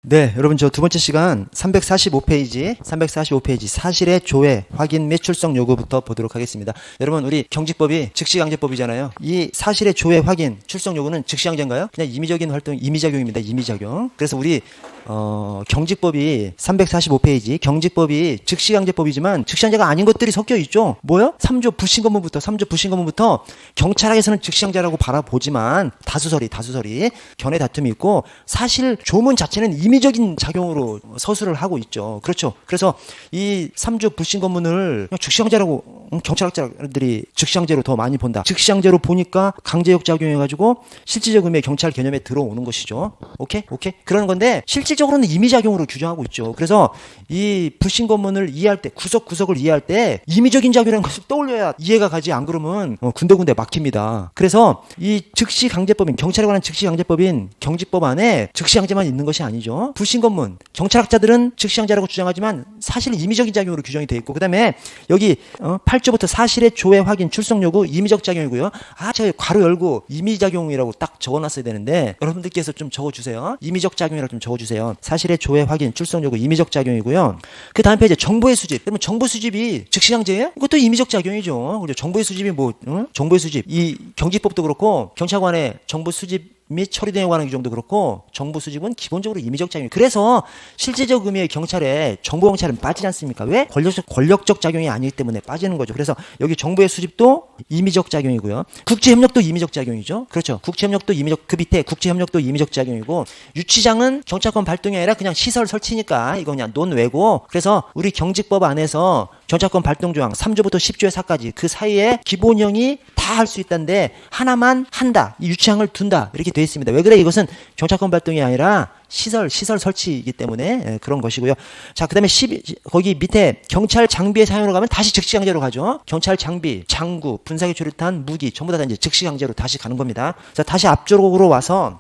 네, 여러분 저 두 번째 시간 345페이지 사실의 조회, 확인 및 출석 요구부터 보도록 하겠습니다. 여러분 우리 경직법이 즉시강제법이잖아요. 이 사실의 조회, 확인, 출석 요구는 즉시강제인가요? 그냥 임의적인 활동, 임의작용입니다. 임의작용. 그래서 우리 경직법이 345페이지 경직법이 즉시강제법이지만 즉시강제가 아닌 것들이 섞여 있죠. 뭐요? 3조 부신검문부터 경찰학에서는 즉시강제라고 바라보지만 다수설이 견해 다툼이 있고 사실 조문 자체는 임의적인 작용으로 서술을 하고 있죠. 그렇죠. 그래서 이 3조 부신검문을 그냥 즉시강제라고 경찰학자들이 즉시강제로 더 많이 본다. 즉시강제로 보니까 강제력 작용해가지고 실질적 의미의 경찰 개념에 들어오는 것이죠. 오케이? 그런 건데 실질적으로는 임의작용으로 규정하고 있죠. 그래서 이 부신검문을 이해할 때 구석구석을 이해할 때 임의적인 작용이라는 것을 떠올려야 이해가 가지. 안 그러면 군데군데 막힙니다. 그래서 이 즉시강제법인 경찰에 관한 즉시강제법인 경직법 안에 즉시강제만 있는 것이 아니죠. 부신검문 경찰학자들은 즉시강제라고 주장하지만 사실 임의적인 작용으로 규정이 되어 있고 그 다음에 여기 8조부터 사실의 조회, 확인, 출석 요구 임의적 작용이고요. 제가 괄호 열고 임의작용이라고 딱 적어놨어야 되는데 여러분들께서 좀 적어주세요. 임의적 작용이라고 좀 적어주세요. 사실의 조회, 확인, 출석 요구 임의적 작용이고요. 그 다음 페이지 정보의 수집. 그러면 정보 수집이 즉시강제예요? 이것도 임의적 작용이죠. 그죠? 정보의 수집이 정보의 수집. 이 경직법도 그렇고 경찰관의 정보 수집 및 처리 등에 관한 규정도 그렇고 정보 수집은 기본적으로 임의적 작용이에요. 그래서 실질적 의미의 경찰에 정보 경찰은 빠지지 않습니까? 왜? 권력적 작용이 아니기 때문에 빠지는 거죠. 그래서 여기 정보의 수집도 임의적 작용이고요. 국제협력도 임의적 작용이죠. 그렇죠. 국제협력도 임의적, 그 밑에 국제협력도 임의적 작용이고 유치장은 경찰권 발동이 아니라 그냥 시설 설치니까 이거 그냥 논외고 그래서 우리 경직법 안에서 경찰권 발동 조항 3조부터 10조의 4까지 그 사이에 기본형이 다 할 수 있다는데 하나만 한다. 이 유치장을 둔다. 이렇게 되어 있습니다. 왜 그래? 이것은 경찰권 발동이 아니라 시설 설치이기 때문에 그런 것이고요. 자, 그 다음에 거기 밑에 경찰 장비의 사용으로 가면 다시 즉시강제로 가죠. 경찰 장비, 장구, 분사기 조류탄, 무기 전부 다 이제 즉시강제로 다시 가는 겁니다. 자, 다시 앞쪽으로 와서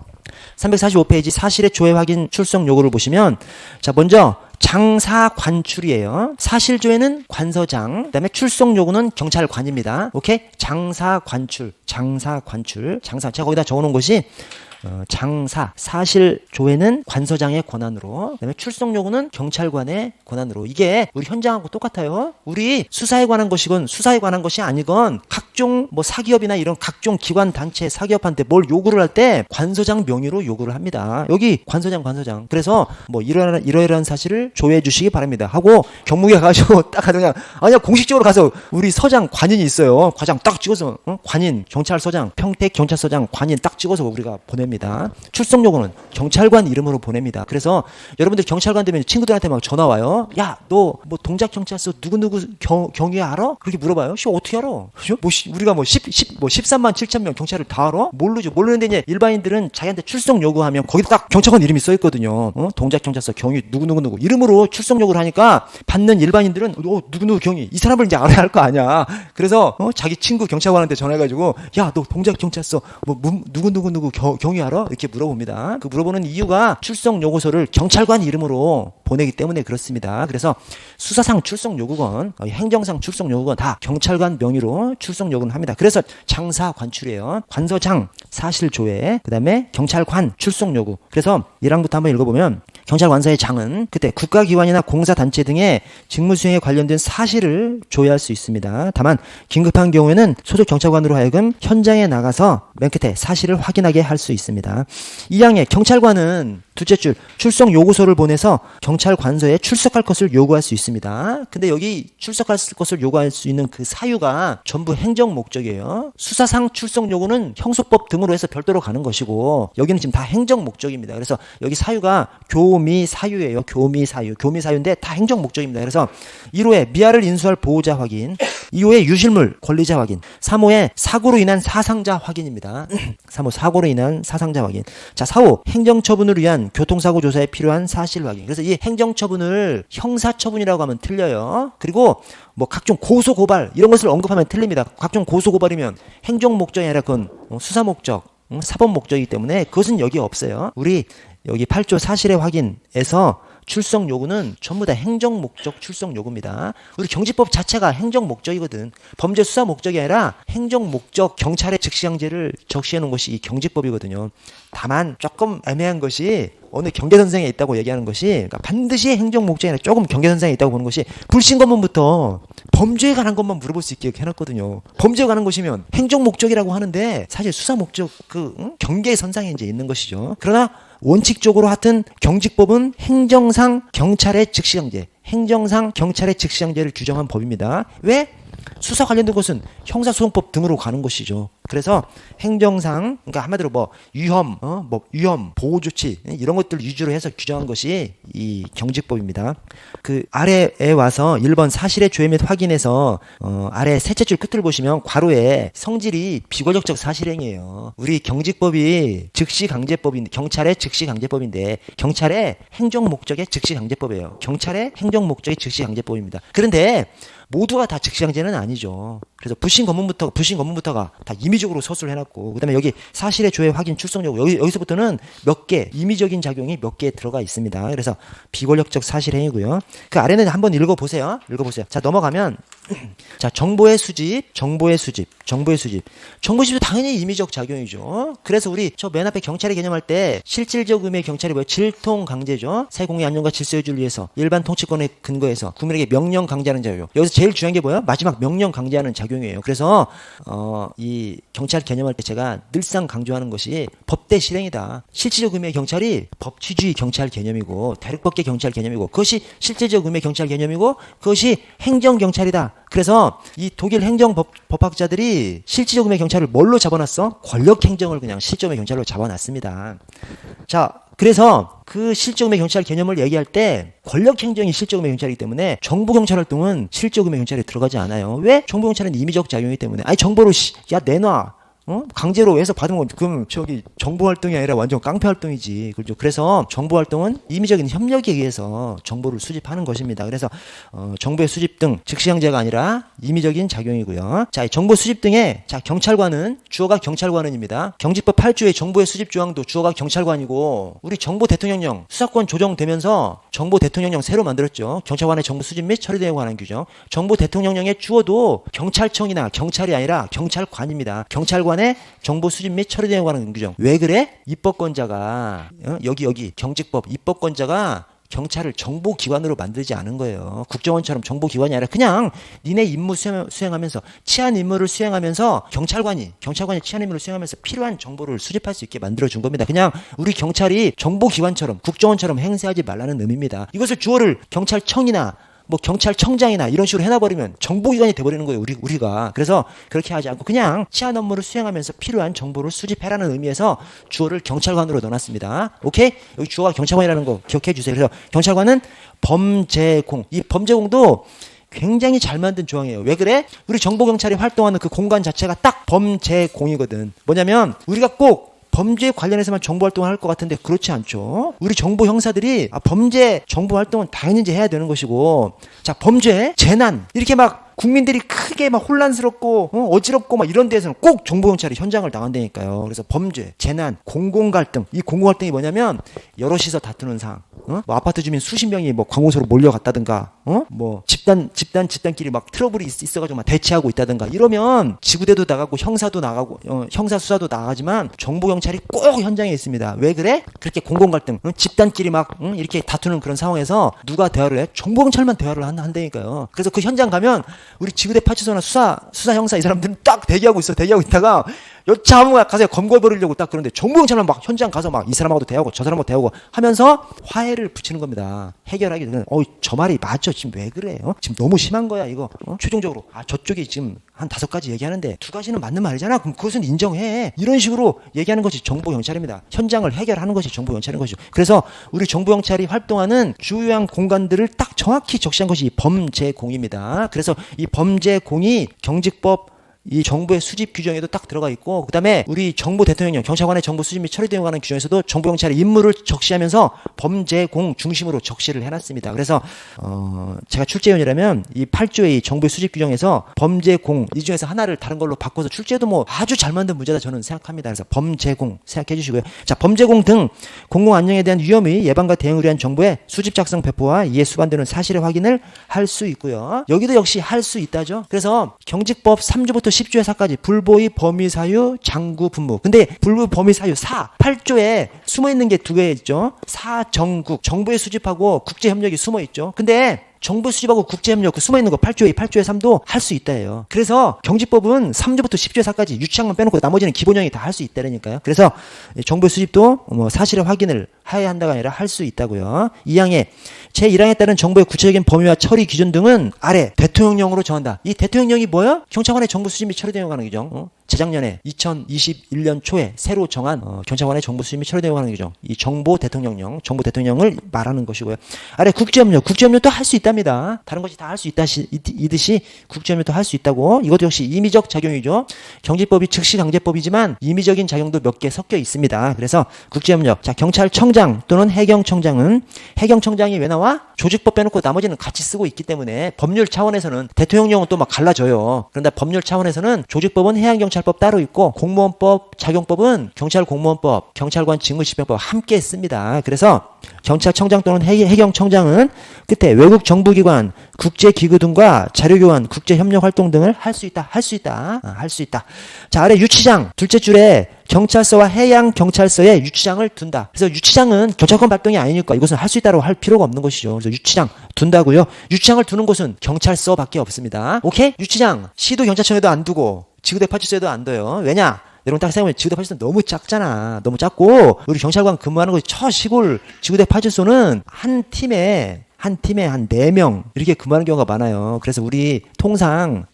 345페이지 사실의 조회, 확인, 출석 요구를 보시면 자, 먼저 장사 관출이에요. 사실조회는 관서장, 그다음에 출석 요구는 경찰관입니다. 오케이? 장사 관출. 제가 거기다 적어놓은 것이 사실 조회는 관서장의 권한으로, 그다음에 출석 요구는 경찰관의 권한으로. 이게 우리 현장하고 똑같아요. 우리 수사에 관한 것이건 수사에 관한 것이 아니건 각종 사기업이나 이런 각종 기관 단체 사기업한테 뭘 요구를 할 때 관서장 명의로 요구를 합니다. 여기 관서장. 그래서 이러이러한 사실을 조회해 주시기 바랍니다. 하고 경무에 가가지고 딱 그냥 아니야 공식적으로 가서 우리 서장 관인이 있어요. 과장 딱 찍어서 관인 경찰서장 평택 경찰서장 관인 딱 찍어서 우리가 보냅니다. 출석 요구는 경찰관 이름으로 보냅니다. 그래서 여러분들 경찰관 되면 친구들한테 막 전화 와요. 야, 너 동작 경찰서 누구 경위 알아? 그렇게 물어봐요. 어떻게 알아? 그죠? 우리가 13만 7천 명 경찰을 다 알아? 모르는데 이제 일반인들은 자기한테 출석 요구하면 거기 딱 경찰관 이름이 써 있거든요. 동작 경찰서 경위 누구 이름으로 출석 요구를 하니까 받는 일반인들은 누구 경위 이 사람을 이제 알아야 할 거 아니야. 그래서 자기 친구 경찰관한테 전화해가지고 야, 너 동작 경찰서 누구 경위 알아? 이렇게 물어봅니다. 그 물어보는 이유가 출석 요구서를 경찰관 이름으로 보내기 때문에 그렇습니다. 그래서 수사상 출석 요구건 행정상 출석 요구건 다 경찰관 명의로 출석 요구는 합니다. 그래서 장사 관출이에요. 관서장 사실 조회, 그다음에 경찰관 출석 요구. 그래서 1항부터 한번 읽어보면 경찰관서의 장은 그때 국가기관이나 공사단체 등의 직무 수행에 관련된 사실을 조회할 수 있습니다. 다만 긴급한 경우에는 소속 경찰관으로 하여금 현장에 나가서 맨 끝에 사실을 확인하게 할 수 있습니다. 2항에 경찰관은 둘째 줄 출석 요구서를 보내서 경찰관서에 출석할 것을 요구할 수 있습니다. 근데 여기 출석할 것을 요구할 수 있는 그 사유가 전부 행정 목적이에요. 수사상 출석 요구는 형소법 등으로 해서 별도로 가는 것이고 여기는 지금 다 행정 목적입니다. 그래서 여기 사유가 교미사유예요. 교미사유인데 다 행정 목적입니다. 그래서 1호에 미아를 인수할 보호자 확인, 2호에 유실물 권리자 확인, 3호에 사고로 인한 사상자 확인입니다. 3호 사고로 인한 사상자 확인. 자, 4호 행정처분을 위한 교통사고 조사에 필요한 사실 확인. 그래서 이 행정처분을 형사처분이라고 하면 틀려요. 그리고 각종 고소고발 이런 것을 언급하면 틀립니다. 각종 고소고발이면 행정 목적이 아니라 그건 수사 목적, 사법 목적이기 때문에 그것은 여기 없어요. 우리 여기 8조 사실의 확인에서 출석 요구는 전부 다 행정 목적 출석 요구입니다. 우리 경직법 자체가 행정 목적이거든. 범죄 수사 목적이 아니라 행정 목적 경찰의 즉시강제를 적시해 놓은 것이 이 경직법이거든요. 다만 조금 애매한 것이 어느 경계선상에 있다고 얘기하는 것이, 그러니까 반드시 행정 목적이 아니라 조금 경계선상에 있다고 보는 것이, 불신검문부터 범죄에 관한 것만 물어볼 수 있게 해놨거든요. 범죄에 관한 것이면 행정 목적이라고 하는데 사실 수사 목적 경계선상에 이제 있는 것이죠. 그러나 원칙적으로 하여튼 경직법은 행정상 경찰의 즉시강제, 행정상 경찰의 즉시강제를 규정한 법입니다. 왜? 수사 관련된 것은 형사소송법 등으로 가는 것이죠. 그래서 행정상, 그러니까 한마디로 뭐 위험, 위험, 보호조치 이런 것들 위주로 해서 규정한 것이 이 경직법입니다. 그 아래에 와서 1번 사실의 조회 및 확인에서 아래 셋째 줄 끝을 보시면 괄호에 성질이 비권력적 사실행위예요. 우리 경직법이 즉시강제법인데, 경찰의 즉시강제법인데 경찰의 행정 목적의 즉시강제법이에요. 경찰의 행정 목적의 즉시강제법입니다. 그런데 모두가 다 즉시강제는 아니죠. 그래서 불신 검문부터가 다 임의적으로 서술을 해놨고, 그다음에 여기 사실의 조회 확인 출석 요구, 여기서부터는 몇 개 임의적인 작용이 몇 개 들어가 있습니다. 그래서 비권력적 사실행위고요. 그 아래는 한번 읽어보세요. 자, 넘어가면 자, 정보의 수집도 당연히 임의적 작용이죠. 그래서 우리 저 맨 앞에 경찰의 개념할 때 실질적 의미의 경찰이 뭐예요? 질통 강제죠. 사회공의 안녕과 질서 유지를 위해서 일반 통치권에 근거해서 국민에게 명령 강제하는 작용. 여기서 제일 중요한 게 뭐예요? 마지막 명령 강제하는 작용이에요. 그래서 이 경찰 개념할 때 제가 늘상 강조하는 것이 법대 실행이다. 실질적 의미의 경찰이 법치주의 경찰 개념이고 대륙법계 경찰 개념이고, 그것이 실질적 의미의 경찰 개념이고, 그것이 행정 경찰이다. 그래서 이 독일 행정법학자들이 실질적 의미의 경찰을 뭘로 잡아놨어? 권력행정을 그냥 실질적 의미의 경찰로 잡아놨습니다. 자, 그래서 그 실질적 의미의 경찰 개념을 얘기할 때 권력행정이 실질적 의미의 경찰이기 때문에 정보경찰 활동은 실질적 의미의 경찰에 들어가지 않아요. 왜? 정보경찰은 임의적 작용이기 때문에. 아니, 정보를 야 내놔. 강제로 해서 받은 건 그럼 저기 정보 활동이 아니라 완전 깡패 활동이지. 그렇죠. 그래서 정보 활동은 임의적인 협력에 의해서 정보를 수집하는 것입니다. 그래서 정보의 수집 등 즉시강제가 아니라 임의적인 작용이고요. 자, 정보 수집 등의 경찰관은 주어가 경찰관은입니다. 경직법 8조의 정보의 수집 조항도 주어가 경찰관이고, 우리 정보 대통령령 수사권 조정되면서 정보 대통령령 새로 만들었죠. 경찰관의 정보 수집 및 처리 등에 관한 규정. 정보 대통령령의 주어도 경찰청이나 경찰이 아니라 경찰관입니다. 경찰관의 정보 수집 및 처리 등에 관한 규정. 왜 그래? 입법권자가 여기 경직법 입법권자가 경찰을 정보기관으로 만들지 않은 거예요. 국정원처럼 정보기관이 아니라 그냥 니네 임무 수행하면서 치안 임무를 수행하면서 경찰관이 치안 임무를 수행하면서 필요한 정보를 수집할 수 있게 만들어준 겁니다. 그냥 우리 경찰이 정보기관처럼 국정원처럼 행세하지 말라는 의미입니다. 이것을 주어를 경찰청이나 뭐 경찰청장이나 이런 식으로 해놔버리면 정보기관이 돼버리는 거예요, 우리가. 그래서 그렇게 하지 않고 그냥 치안 업무를 수행하면서 필요한 정보를 수집해라는 의미에서 주어를 경찰관으로 넣어놨습니다. 오케이? 여기 주어가 경찰관이라는 거 기억해 주세요. 그래서 경찰관은 범죄공, 이 범죄공도 굉장히 잘 만든 조항이에요. 왜 그래? 우리 정보경찰이 활동하는 그 공간 자체가 딱 범죄공이거든. 뭐냐면 우리가 꼭 범죄에 관련해서만 정보 활동을 할 것 같은데 그렇지 않죠. 우리 정보 형사들이 범죄 정보 활동은 당연히 이제 해야 되는 것이고, 자, 범죄, 재난 이렇게 막 국민들이 크게 막 혼란스럽고 어지럽고 막 이런 데에서는 꼭 정보경찰이 현장을 나간다니까요. 그래서 범죄, 재난, 공공갈등. 이 공공갈등이 뭐냐면 여럿이서 다투는 상황. 뭐 아파트 주민 수십 명이 뭐 관공서로 몰려갔다든가, 뭐 집단끼리 막 트러블이 있어가지고 막 대치하고 있다든가 이러면 지구대도 나가고 형사도 나가고 형사 수사도 나가지만 정보경찰이 꼭 현장에 있습니다. 왜 그래? 그렇게 공공갈등, 집단끼리 막 이렇게 다투는 그런 상황에서 누가 대화를 해? 정보경찰만 대화를 한다니까요. 그래서 그 현장 가면 우리 지구대 파출소나 수사 형사 이 사람들은 딱 대기하고 있다가 여차 아무나 가서 검거해버리려고 딱 그런데 정보경찰만 막 현장 가서 막 이 사람하고도 대화하고 저 사람하고 대화하고 하면서 화해를 붙이는 겁니다. 해결하기 전에 저 말이 맞죠? 지금 왜 그래요? 지금 너무 심한 거야 이거. 최종적으로 저쪽이 지금 한 5가지 얘기하는데 2가지는 맞는 말이잖아. 그럼 그것은 인정해. 이런 식으로 얘기하는 것이 정보경찰입니다. 현장을 해결하는 것이 정보경찰인 것이죠. 그래서 우리 정보경찰이 활동하는 주요한 공간들을 딱 정확히 적시한 것이 범죄공입니다. 그래서 이 범죄공이 경직법 이 정보의 수집 규정에도 딱 들어가 있고, 그 다음에 우리 정보 대통령령 경찰관의 정보 수집 및 처리 등에 관한 규정에서도 정보경찰의 임무를 적시하면서 범죄공 중심으로 적시를 해놨습니다. 그래서 제가 출제위원이라면 이 8조의 정보의 수집 규정에서 범죄공 이 중에서 하나를 다른 걸로 바꿔서 출제도 뭐 아주 잘 만든 문제다 저는 생각합니다. 그래서 범죄공 생각해 주시고요. 자, 범죄공 등 공공안녕에 대한 위험의 예방과 대응을 위한 정보의 수집 작성 배포와 이에 수반되는 사실의 확인을 할 수 있고요. 여기도 역시 할 수 있다죠. 그래서 경직법 3조부터 10조의 4까지 불보의 범위 사유 장구 분무. 근데 불보 범위 사유 8조에 숨어 있는 게 두 개 있죠. 사정국, 정부의 수집하고 국제 협력이 숨어 있죠. 근데 정부 수집하고 국제협력 그 숨어있는 거 8조에 3도 할 수 있다예요. 그래서 경직법은 3조부터 10조에 4까지 유치장만 빼놓고 나머지는 기본형이 다 할 수 있다니까요. 그래서 정부 수집도 뭐 사실의 확인을 해야 한다가 아니라 할 수 있다고요. 2항에 제1항에 따른 정부의 구체적인 범위와 처리 기준 등은 아래 대통령령으로 정한다. 이 대통령령이 뭐야? 경찰관의 정부 수집 및 처리 대응 하는 규정. 재작년에 2021년 초에 새로 정한 경찰관의 정부 수집 및 처리 대응 하는 규정. 이 정보 대통령령, 정부 대통령을 말하는 것이고요. 아래 국제협력도 할 수 있답니다. 다른 것이 다 할 수 이듯이 국제협력도 할 수 있다고. 이것도 역시 임의적 작용이죠. 경제법이 즉시 강제법이지만 임의적인 작용도 몇 개 섞여 있습니다. 그래서 국제협력. 자, 경찰청장 또는 해경청장은 해경청장이 왜 나와? 조직법 빼놓고 나머지는 같이 쓰고 있기 때문에 법률 차원에서는 대통령령은 또 막 갈라져요. 그런데 법률 차원에서는 조직법은 해양경찰법 따로 있고 공무원법, 작용법은 경찰공무원법, 경찰관 직무집행법 함께 씁니다. 그래서 경찰청장 또는 해경청장은 끝에 외국 정부기관, 국제기구 등과 자료교환, 국제협력활동 등을 할 수 있다. 할 수 있다. 자, 아래 유치장 둘째 줄에 경찰서와 해양경찰서에 유치장을 둔다. 그래서 유치장은 경찰권 발동이 아니니까 이것은 할 수 있다고 할 필요가 없는 것이죠. 그래서 유치장 둔다고요. 유치장을 두는 곳은 경찰서밖에 없습니다. 오케이? 유치장 시도 경찰청에도 안 두고 지구대 파출소에도 안 둬요. 왜냐? 여러분 딱 생각해보면 지구대 파출소는 너무 작잖아. 너무 작고 우리 경찰관 근무하는 곳이 시골 지구대 파출소는 한 팀에 한 4명 이렇게 근무하는 경우가 많아요. 그래서 우리 통상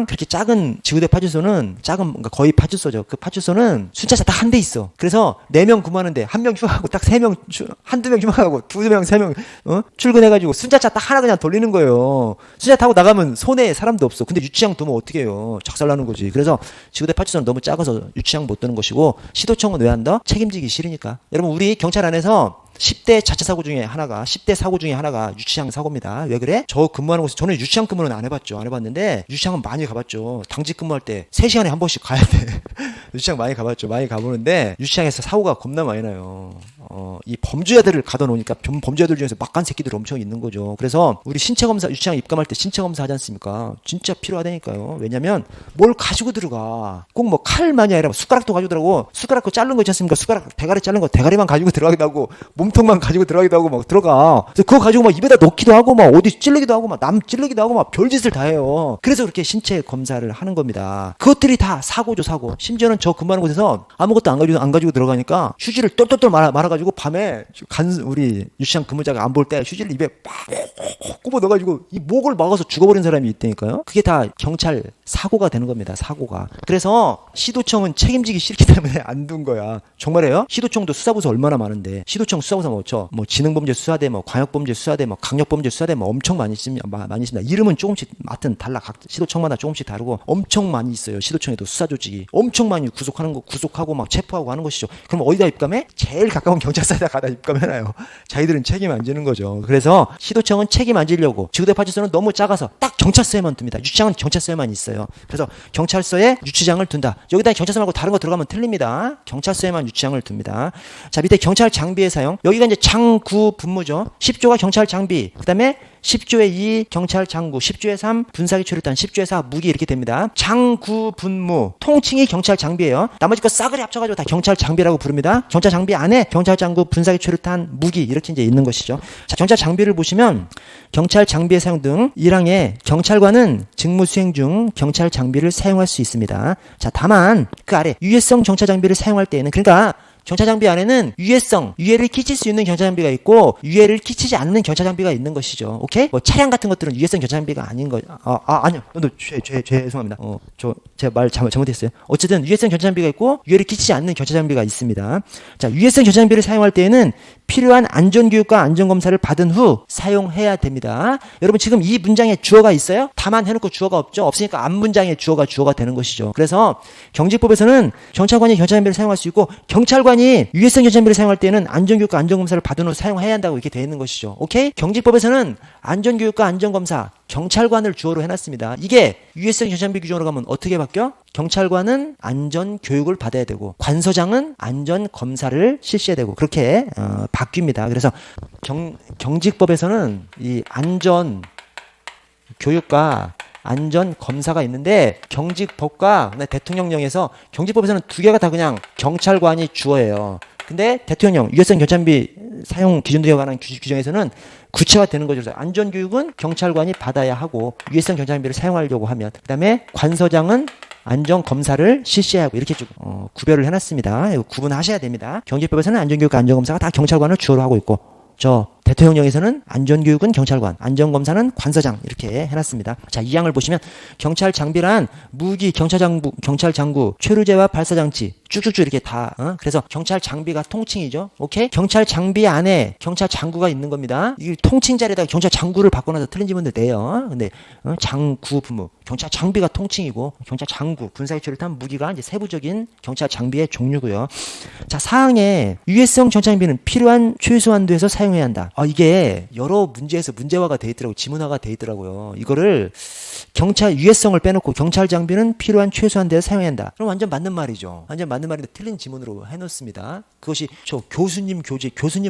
그렇게 작은 지구대 파출소는 그러니까 거의 파출소죠. 그 파출소는 순찰차 딱 한 대 있어. 그래서 4명 근무하는데 1명 휴가하고 딱 3명 한두 명 휴가하고 2명 3명 출근해가지고 순찰차 딱 하나 그냥 돌리는 거예요. 순찰 타고 나가면 손에 사람도 없어. 근데 유치장 두면 어떻게 해요? 작살나는 거지. 그래서 지구대 파출소는 너무 작아서 유치장 못 두는 것이고 시도청은 왜 한다? 책임지기 싫으니까. 여러분 우리 경찰 안에서 10대 자체 사고 중에 하나가 10대 사고 중에 하나가 유치장 사고입니다. 왜 그래? 저 근무하는 곳에 저는 유치장 근무는 안 해봤는데 유치장은 많이 가봤죠. 당직 근무할 때 3시간에 한 번씩 가야 돼. 유치장 많이 가봤죠. 많이 가보는데 유치장에서 사고가 겁나 많이 나요. 이 범죄자들을 가둬놓으니까 범죄자들 중에서 막간 새끼들 엄청 있는 거죠. 그래서 우리 신체검사 유치장 입감할 때 신체검사 하지 않습니까? 진짜 필요하다니까요. 왜냐면 뭘 가지고 들어가. 꼭 뭐 칼만이 아니라 숟가락도 가지고 들어가고 숟가락도 자른 거 있지 않습니까? 숟가락 대가리 자른 거 대가리만 가지고 들어가기도 하고 몸통만 가지고 들어가기도 하고 막 들어가. 그래서 그거 가지고 막 입에다 넣기도 하고 막 어디 찌르기도 하고 막 남 찌르기도 하고 막 별짓을 다 해요. 그래서 그렇게 신체 검사를 하는 겁니다. 그것들이 다 사고죠, 사고. 심지어는 저 근무하는 곳에서 아무것도 안 가지고 들어가니까 휴지를 똘똘똘 말아가지고 밤에 우리 유치장 근무자가 안 볼 때 휴지를 입에 막 꼽아 넣어가지고 이 목을 막아서 죽어버린 사람이 있다니까요. 그게 다 경찰 사고가 되는 겁니다. 사고가. 그래서 시도청은 책임지기 싫기 때문에 안 둔 거야. 정말이에요? 시도청도 수사부서 얼마나 많은데 시도청 수사부서 뭐 지능범죄 수사대, 뭐 광역범죄 수사대, 뭐 강력범죄 수사대 뭐 엄청 많이 있습니다. 이름은 조금씩 맡은 달라. 각 시도청마다 조금씩 다르고 엄청 많이 있어요. 시도청에도 수사 조직이 엄청 많이 구속하고 막 체포하고 하는 것이죠. 그럼 어디다 입감해? 제일 가까운 경찰서에다 가다 입감해놔요. 자기들은 책임 안 지는 거죠. 그래서 시도청은 책임 안 지려고 지구대 파출소는 너무 작아서 딱 경찰서에만 둡니다. 유치장은 경찰서에만 있어요. 그래서 경찰서에 유치장을 둔다. 여기다 경찰서 말고 다른 거 들어가면 틀립니다. 경찰서에만 유치장을 둡니다. 자, 밑에 경찰 장비의 사용. 여기가 이제 장구 분무죠. 10조가 경찰 장비. 그다음에 10조의 2 경찰 장구, 10조의 3 분사기 최루탄, 10조의 4 무기 이렇게 됩니다. 장구 분무 통칭이 경찰 장비예요. 나머지 거 싸그리 합쳐가지고 다 경찰 장비라고 부릅니다. 경찰 장비 안에 경찰 장구, 분사기 최루탄, 무기 이렇게 이제 있는 것이죠. 자, 경찰 장비를 보시면 경찰 장비의 사용 등 1항에 경찰관은 직무 수행 중 경찰 장비를 사용할 수 있습니다. 자, 다만 그 아래 유해성 경찰 장비를 사용할 때에는 그러니까 경찰 장비 안에는 유해를 끼칠 수 있는 경찰 장비가 있고 유해를 끼치지 않는 경찰 장비가 있는 것이죠. 오케이? 뭐 차량 같은 것들은 유해성 경찰 장비가 아닌 거. 아니요. 죄송합니다. 제가 말 잘못했어요. 어쨌든 유해성 경찰 장비가 있고 유해를 끼치지 않는 경찰 장비가 있습니다. 자, 유해성 경찰 장비를 사용할 때에는 필요한 안전교육과 안전검사를 받은 후 사용해야 됩니다. 여러분 지금 이 문장에 주어가 있어요? 다만 해놓고 주어가 없죠? 없으니까 앞 문장에 주어가 되는 것이죠. 그래서 경직법에서는 경찰관이 경찰 장비를 사용할 수 있고 경찰관이 유해성 경찰 장비를 사용할 때는 안전교육과 안전검사를 받은 후 사용해야 한다고 이렇게 되어 있는 것이죠. 오케이? 경직법에서는 안전교육과 안전검사 경찰관을 주어로 해놨습니다. 이게 유해성 경찰 장비 규정으로 가면 어떻게 바뀌어? 경찰관은 안전교육을 받아야 되고 관서장은 안전검사를 실시해야 되고 그렇게 바뀝니다. 그래서 경직법에서는 이 안전교육과 안전검사가 있는데 경직법과 대통령령에서 경직법에서는 두 개가 다 그냥 경찰관이 주어예요. 근데 대통령 유해성 견착비 사용 기준 등에 관한 규정에서는 구체화되는 거죠. 그래서 안전교육은 경찰관이 받아야 하고 유해성 견착비를 사용하려고 하면 그다음에 관서장은 안전검사를 실시해야 하고 이렇게 좀 구별을 해놨습니다. 이거 구분하셔야 됩니다. 경제법에서는 안전교육과 안전검사가 다 경찰관을 주어로 하고 있고 저 대통령령에서는 안전교육은 경찰관, 안전검사는 관서장 이렇게 해놨습니다. 자, 이 항을 보시면 경찰 장비란 무기, 경찰 장구, 최루제와 발사장치 쭉쭉쭉 이렇게 다 그래서 경찰 장비가 통칭이죠. 오케이? 경찰 장비 안에 경찰 장구가 있는 겁니다. 이 통칭 자리에다가 경찰 장구를 바꿔놔서 틀린 지문들 내요. 근데 장구 부무 경찰 장비가 통칭이고 경찰 장구 군사에 출입한 무기가 이제 세부적인 경찰 장비의 종류고요. 자, 사항에 유해성 전차장비는 필요한 최소한도에서 사용해야 한다. 이게 여러 문제에서 문제화가 돼 있더라고요. 지문화가 돼 있더라고요. 이거를 경찰 유해성을 빼놓고 경찰 장비는 필요한 최소한도에서 사용해야 한다. 그럼 완전 맞는 말이죠. 완전 맞는 말인데 틀린 지문으로 해놓습니다. 그것이 저 교수님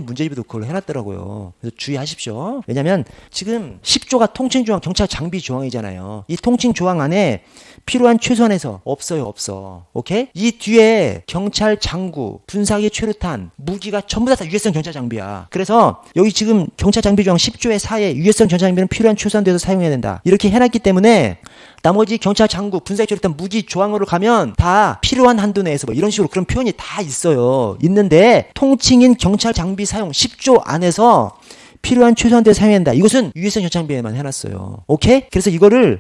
문제집에도 그걸 해놨더라고요. 그래서 주의하십시오. 왜냐하면 지금 10조가 통칭조항 경찰 장비 조항이잖아요. 이 통칭 조항 안에 필요한 최소한에서 없어. 오케이? 이 뒤에 경찰 장구, 분사기 최루탄, 무기가 전부 다 유해성 경찰 장비야. 그래서 여기 지금 경찰 장비 조항 10조의 4에 유해성 경찰 장비는 필요한 최소한도에서 사용해야 된다. 이렇게 해놨기 때문에 나머지 경찰 장구, 분사기 최루탄, 무기 조항으로 가면 다 필요한 한도 내에서 뭐 이런 식으로 그런 표현이 다 있어요. 있는데 통칭인 경찰 장비 사용 10조 안에서 필요한 최소한도에 사용해야 한다. 이것은 유해성 전차장비에만 해놨어요. 오케이? 그래서 이거를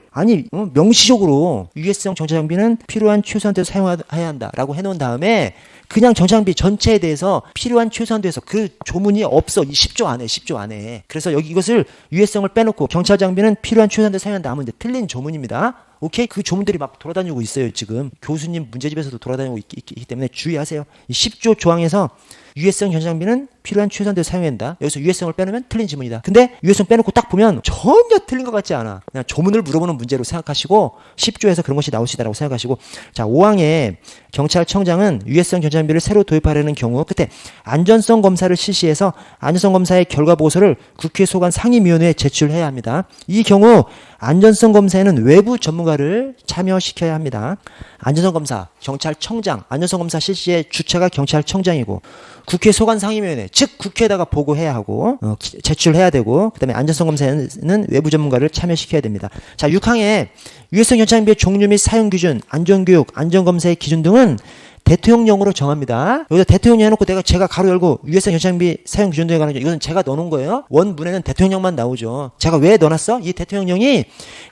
명시적으로 유해성 전차장비는 필요한 최소한도에 사용해야 한다라고 해놓은 다음에 그냥 전차장비 전체에 대해서 필요한 최소한도에서 그 조문이 없어. 이 10조 안에. 그래서 여기 이것을 유해성을 빼놓고 경찰 장비는 필요한 최소한도에 사용한다 하면 이제 틀린 조문입니다. 오케이? 그 조문들이 막 돌아다니고 있어요. 지금 교수님 문제집에서도 돌아다니고 있기 때문에 주의하세요. 이 10조 조항에서 유해성 전차장비는 필요한 최소한도에 사용해야 한다. 여기서 유해성을 빼놓으면 틀린 지문이다. 근데 유해성 빼놓고 딱 보면 전혀 틀린 것 같지 않아. 그냥 조문을 물어보는 문제로 생각하시고 10조에서 그런 것이 나올 수 있다고 생각하시고 자 5항에 경찰청장은 유해성 전차장비를 새로 도입하려는 경우 끝에 안전성 검사를 실시해서 안전성 검사의 결과 보고서를 국회 소관 상임위원회에 제출해야 합니다. 이 경우 안전성 검사에는 외부 전문가를 참여시켜야 합니다. 안전성 검사, 경찰청장, 안전성 검사 실시의 주체가 경찰청장이고 국회 소관 상임위원회, 즉 국회에다가 보고해야 하고 제출해야 되고 그다음에 안전성 검사에는 외부 전문가를 참여시켜야 됩니다. 자, 6항에 유해성 전차장비의 종류 및 사용 기준, 안전교육, 안전검사의 기준 등은 대통령령으로 정합니다. 여기서 대통령령 해놓고 제가 가로 열고 유해성 전차장비 사용 기준 등에 관한 이것은 제가 넣어놓은 거예요. 원문에는 대통령령만 나오죠. 제가 왜 넣어놨어? 이 대통령령이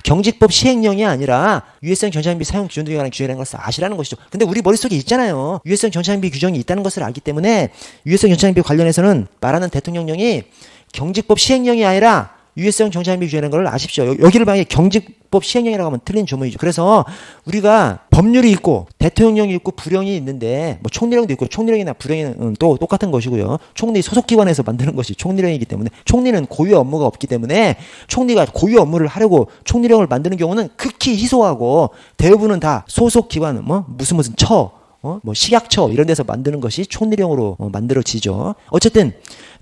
경직법 시행령이 아니라 유해성 전차장비 사용 기준 등에 관한 규정이라는 것을 아시라는 것이죠. 근데 우리 머릿속에 있잖아요. 유해성 전차장비 규정이 있다는 것을 알기 때문에 유해성 전차장비 관련해서는 말하는 대통령령이 경직법 시행령이 아니라 유해성 전차장비 규정이라는 걸 아십시오. 여기를 만약에 경직법 시행령이라고 하면 틀린 조문이죠. 그래서 우리가 법률이 있고 대통령령이 있고 부령이 있는데 뭐 총리령도 있고 총리령이나 부령은 또 똑같은 것이고요. 총리 소속기관에서 만드는 것이 총리령이기 때문에 총리는 고유 업무가 없기 때문에 총리가 고유 업무를 하려고 총리령을 만드는 경우는 극히 희소하고 대부분은 다 소속기관 무슨 식약처 이런 데서 만드는 것이 총리령으로 만들어지죠. 어쨌든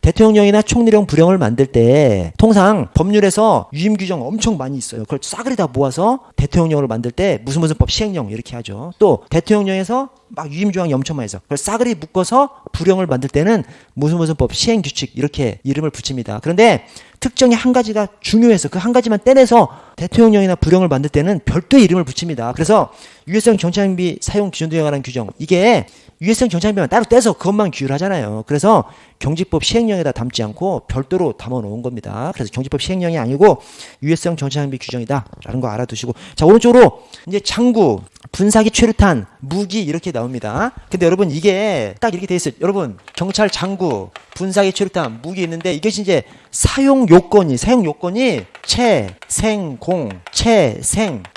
대통령령이나 총리령 부령을 만들 때 통상 법률에서 유임 규정 엄청 많이 있어요. 그걸 싸그리 다 모아서 대통령령을 만들 때 무슨 법 시행령 이렇게 하죠. 또 대통령령에서 막 유임 조항이 엄청 많이 있어. 그걸 싸그리 묶어서 부령을 만들 때는 무슨 법 시행 규칙 이렇게 이름을 붙입니다. 그런데 특정히 한 가지가 중요해서 그 한 가지만 떼내서 대통령령이나 부령을 만들 때는 별도의 이름을 붙입니다. 그래서 유해성 전차장비 사용 기준 등에 관한 규정 이게 유해성 전차장비만 따로 떼서 그것만 규율하잖아요. 그래서 경직법 시행령에다 담지 않고 별도로 담아 놓은 겁니다. 그래서 경직법 시행령이 아니고 유해성 전차장비 규정이다라는 거 알아두시고 자 오른쪽으로 이제 장구, 분사기 최루탄, 무기 이렇게 나옵니다. 근데 여러분 이게 딱 이렇게 돼 있어요. 여러분 경찰 장구, 분사기 최루탄, 무기 있는데 이것이 이제 사용 요건이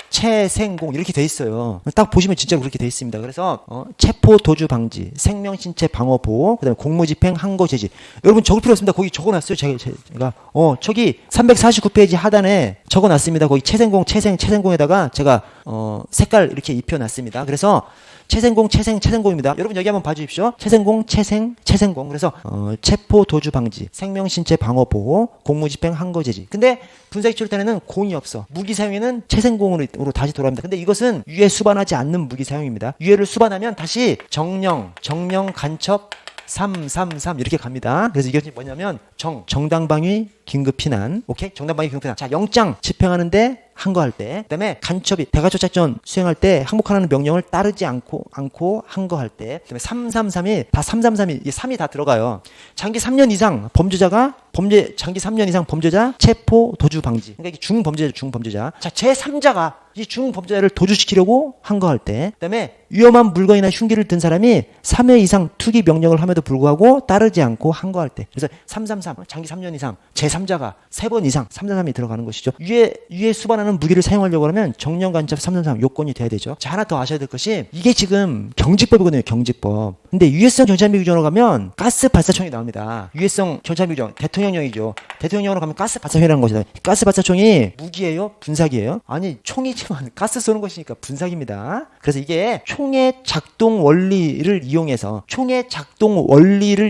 체생공 이렇게 돼 있어요. 딱 보시면 진짜 그렇게 돼 있습니다. 그래서 체포 도주 방지, 생명 신체 방어 보호, 그다음에 공무집행 항거 제지. 여러분 적을 필요 없습니다. 거기 적어놨어요. 제가 저기 349페이지 하단에 적어놨습니다. 거기 채생공, 채생공에다가 제가 색깔 이렇게 입혀놨습니다. 그래서 채생공, 채생공입니다. 여러분 여기 한번 봐주십시오. 채생공, 채생공. 그래서 체포 도주 방지, 생명신체 방어 보호, 공무집행 항거 제지. 근데 분사기 출탄에는 공이 없어. 무기 사용에는 채생공으로 다시 돌아옵니다. 근데 이것은 유해 수반하지 않는 무기 사용입니다. 유해를 수반하면 다시 정령 간첩 333 이렇게 갑니다. 그래서 이게 뭐냐면 정당방위 긴급피난. 오케이? 정당방위 긴급피난. 자, 영장 집행하는데 항거할 때, 그다음에 간첩이 대가족 작전 수행할 때 항복하라는 명령을 따르지 않고 항거할 때, 그다음에 333이 다 333이 이 3이 다 들어가요. 장기 3년 이상 장기 3년 이상 범죄자 체포 도주 방지. 그러니까 이게 중범죄자. 자, 제3자가 이 중범죄자를 도주시키려고 항거할 때, 그다음에 위험한 물건이나 흉기를 든 사람이 3회 이상 투기 명령을 함에도 불구하고 따르지 않고 항거할 때. 그래서 333 장기 3년 이상 제3자가 3번 이상 333이 들어가는 것이죠. 유해 수반하는 무기를 사용하려고 하면 정령 간첩 333 요건이 돼야 되죠. 자, 하나 더 아셔야 될 것이 이게 지금 경직법이거든요. 경직법. 근데 유해성 경찰비 규정으로 가면 가스 발사총이 나옵니다. 유해성 경찰비 규정 대통령령이죠. 대통령령으로 가면 가스 발사총이라는 것이다. 가스 발사총이 무기예요? 분사기예요? 아니, 총이지만 가스 쏘는 것이니까 분사기입니다. 그래서 이게 총의 작동 원리를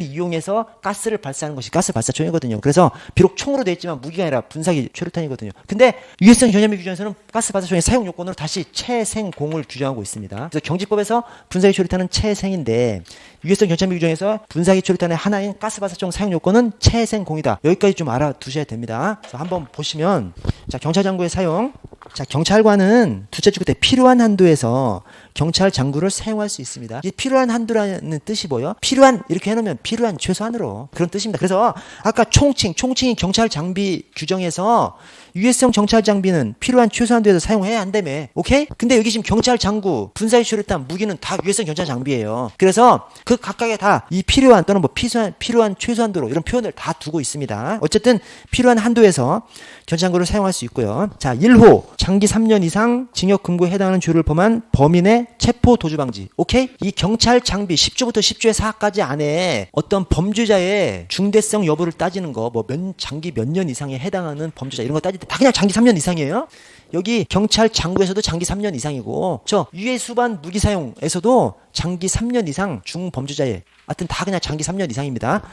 이용해서 가스를 발사하는 것이 가스 발사총이거든요. 그래서 비록 총으로 되어 있지만 무기가 아니라 분사기 최루탄이거든요. 근데 유해성 경찰비 규정에서는 가스 발사총의 사용 요건으로 다시 채생공을 규정하고 있습니다. 그래서 경직법에서 분사기 최루탄은 채생인데 유해성 경찰비 규정에서 분사기 최루탄의 하나인 가스 발사총 사용 요건은 채생공이다. 여기까지 좀 알아두셔야 됩니다. 그래서 한번 보시면, 자, 경찰 장구의 사용. 자, 경찰관은 두째 주구 때 필요한 한도에서 경찰 장구를 사용할 수 있습니다. 이 필요한 한도라는 뜻이 뭐예요? 필요한, 이렇게 해놓으면 필요한 최소한으로, 그런 뜻입니다. 그래서 아까 총칭이 경찰 장비 규정에서 유해성 경찰 장비는 필요한 최소한도에서 사용해야 한다며. 오케이? 근데 여기 지금 경찰 장구, 분사기 최루탄, 무기는 다 유해성 경찰 장비예요. 그래서 그 각각에 다 이 필요한 또는 뭐 필요한 최소한도로 이런 표현을 다 두고 있습니다. 어쨌든 필요한 한도에서 경찰 장구를 사용할 수 있고요. 자, 1호 장기 3년 이상 징역 금고에 해당하는 죄를 범한 범인의 체포 도주 방지. 오케이? 이 경찰 장비 10조부터 10조의 4까지 안에 어떤 범죄자의 중대성 여부를 따지는 거, 뭐 장기 몇 년 이상에 해당하는 범죄자 이런 거 따질 때 다 그냥 장기 3년 이상이에요. 여기 경찰 장구에서도 장기 3년 이상이고, 유해 수반 무기 사용에서도 장기 3년 이상 중범죄자에, 하여튼 다 그냥 장기 3년 이상입니다.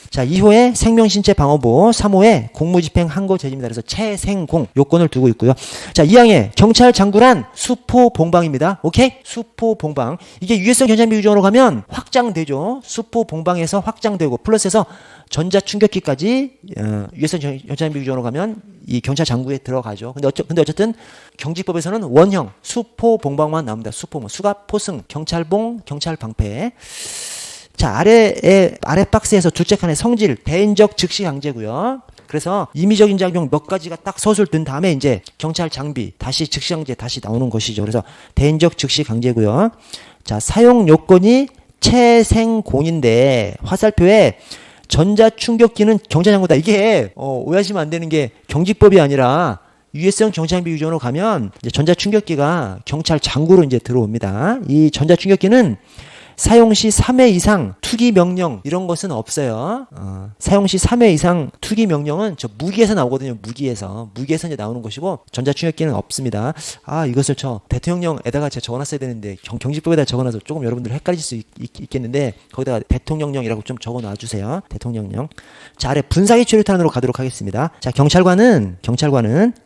자, 2호에 생명신체 방어보호, 3호에 공무집행 항거 제지입니다. 그래서 채생공 요건을 두고 있고요. 자, 2항에 경찰 장구란 수포봉방입니다. 오케이? 수포봉방. 이게 유해성 경찰비 규정으로 가면 확장되죠. 수포봉방에서 확장되고 플러스해서 전자충격기까지 유해성 경찰비 규정으로 가면 이 경찰 장구에 들어가죠. 근데 어쨌든 경직법에서는 원형 수포봉방만 나옵니다. 수포봉, 수갑, 포승, 경찰봉, 경찰방패. 자, 아래 박스에서 둘째 칸에 성질, 대인적 즉시 강제고요. 그래서 임의적인 작용 몇 가지가 딱 서술 든 다음에 이제 경찰 장비, 다시 즉시 강제 다시 나오는 것이죠. 그래서 대인적 즉시 강제고요. 자, 사용 요건이 채생공인데 화살표에 전자충격기는 경찰 장구다. 이게 오해하시면 안 되는 게 경직법이 아니라 유해성 경찰비 규정으로 가면 이제 전자충격기가 경찰 장구로 이제 들어옵니다. 이 전자충격기는 사용 시 3회 이상 투기 명령 이런 것은 없어요. 사용 시 3회 이상 투기 명령은 저 무기에서 나오거든요. 무기에서 이제 나오는 것이고 전자충격기는 없습니다. 아, 이것을 저 대통령령에다가 제가 적어놨어야 되는데 경직법에다 적어놔서 조금 여러분들 헷갈리실 수 있겠는데 거기다가 대통령령이라고 좀 적어놔 주세요. 대통령령. 자, 아래 분사기 최루탄으로 가도록 하겠습니다. 자, 경찰관은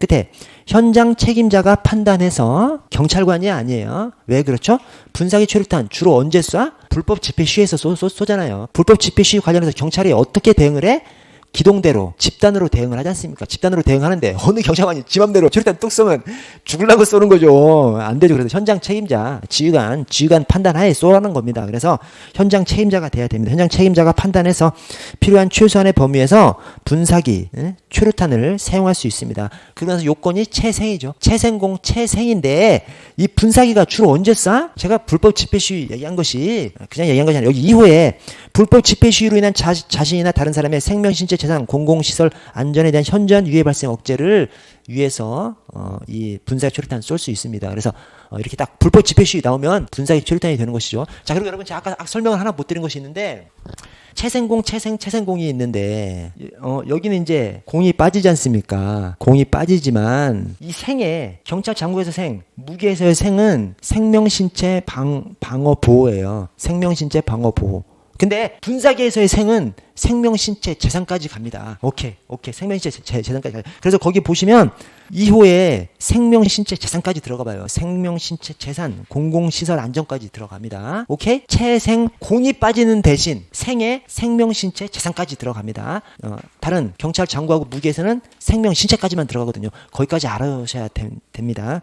끝에 현장 책임자가 판단해서 경찰관이 아니에요. 왜 그렇죠? 분사기 최루탄 주로 언제 쏴? 불법 집회 시위에서 쏘잖아요. 불법 집회 시위 관련해서 경찰이 어떻게 대응을 해? 기동대로 집단으로 대응을 하지 않습니까? 집단으로 대응하는데 어느 경찰관이 지 맘대로 최루탄 뚝 쏘면 죽으려고 쏘는 거죠. 안 되죠. 그래서 현장 책임자, 지휘관 판단하에 쏘라는 겁니다. 그래서 현장 책임자가 돼야 됩니다. 현장 책임자가 판단해서 필요한 최소한의 범위에서 분사기, 최루탄을 사용할 수 있습니다. 그러면서 요건이 채생이죠. 채생공 채생인데 이 분사기가 주로 언제 쏴? 제가 불법 집회 시위 얘기한 것이 그냥 얘기한 것이 아니라 여기 2호에 불법 집회 시위로 인한 자신이나 다른 사람의 생명, 신체, 재산, 공공시설 안전에 대한 현저한 위해 발생 억제를 위해서 이 분사기 초리탄 쏠 수 있습니다. 그래서 이렇게 딱 불법 집회시위 나오면 분사기 초리탄이 되는 것이죠. 자, 그리고 여러분 제가 아까 설명을 하나 못 드린 것이 있는데 채생공이 있는데 여기는 이제 공이 빠지지 않습니까? 공이 빠지지만 이 생에 경찰 장구에서 무기에서의 생은 생명신체 방어 보호예요. 생명신체 방어 보호. 근데 분사기에서의 생은 생명신체 재산까지 갑니다. 오케이. 생명신체 재산까지 가요. 그래서 거기 보시면 2호에 생명신체 재산까지 들어가 봐요. 생명신체 재산, 공공시설 안전까지 들어갑니다. 오케이? 채생, 공이 빠지는 대신 생에 생명신체 재산까지 들어갑니다. 다른 경찰 장구하고 무기에서는 생명신체까지만 들어가거든요. 거기까지 알아셔야 됩니다.